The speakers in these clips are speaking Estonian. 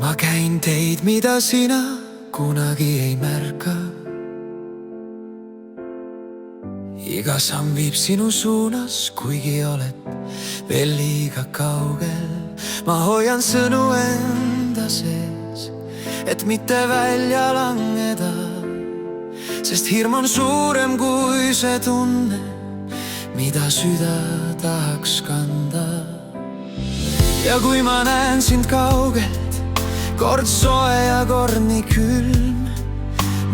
ma käin teid, mida sina kunagi ei märka. Iga samm viib sinu suunas, kuigi oled veel liiga kaugel. Ma hoian sõnu enda sees, et mitte välja langeda, sest hirm on suurem kui see tunne, mida süda tahaks kanda. Ja kui ma näen sind kaugelt, kord soe ja kord nii külm,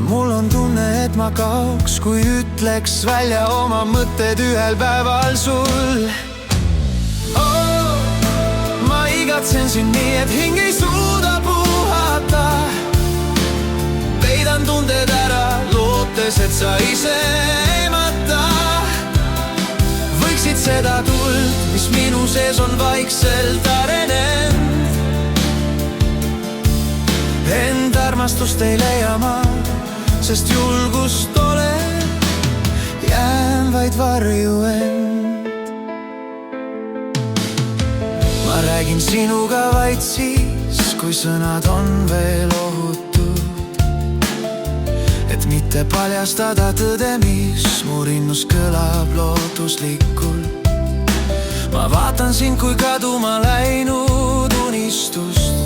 mul on tunne, et ma kaoks, kui ütleks välja oma mõtted ühel päeval sul. Oh, ma igatsen sind nii, et hing ei suuda puhata. Peidan tunded ära, lootes, et sa ise eemata. Võiksid seda tuld, mis minu sees on vaikselt arenenud. Enda armastust ei leia ma, sest julgust olen, jään vaid varju end. Ma räägin sinuga vaid siis, kui sõnad on veel ohutud, et mitte paljastada tõde, mis mu rinnus kõlab lootuslikult. Ma vaatan sind kui kaduma läinud unistust,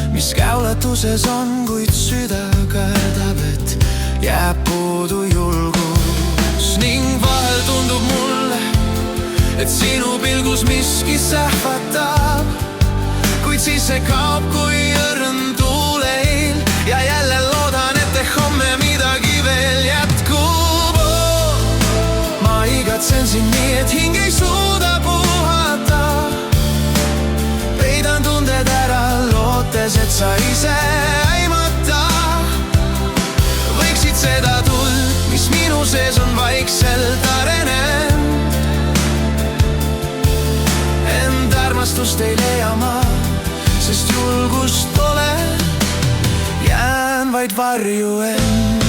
mis käulatuses on, kuid süda kardab, et jääb puudu julgus. Ning vahel tundub mulle, et sinu pilgus miski sähvatab, kuid siis see kaob kui õrn tuuleil. Ja jälle loodan, et homme midagi veel jätkub. Oh, ma igatsen sind nii, et hing ei suuda puhata. Peidan tunded ära, lootes, et sa ise aimata. Võiksid seda tuld, mis minu sees on vaikselt arenenud. Enda armastust ei leia ma, sest julgust pole, jään vaid varju end.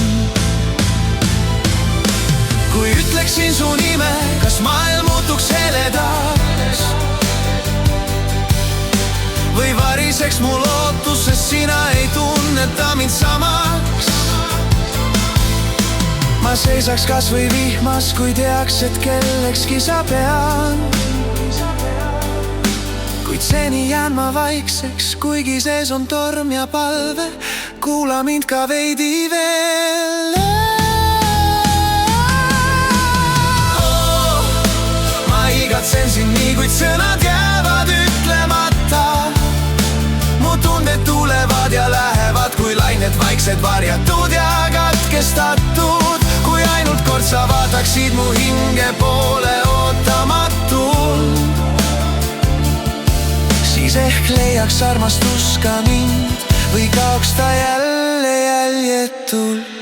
Kui ütleksin su nime, kas maailm muutuks heledaks või variseks mu lootus, sest sina ei tunneta mind samaks. Ma seisaks kas või vihmas, kui teaks, et kellekski sa pean. Kuid seni jään ma vaikseks, kuigi sees on torm ja palve, kuula mind ka veidi veel. Oh, ma igatsen sind nii, kuid sõnad jäävad ütlemata. Mu tunded tulevad ja lähevad, kui lained vaiksed, varjatud ja katkestatud. Kui ainult kord sa vaataksid mu hinge poole ootamatult, siis ehk leiaks armastus ka mind või kaoks ta jälle jäljetult.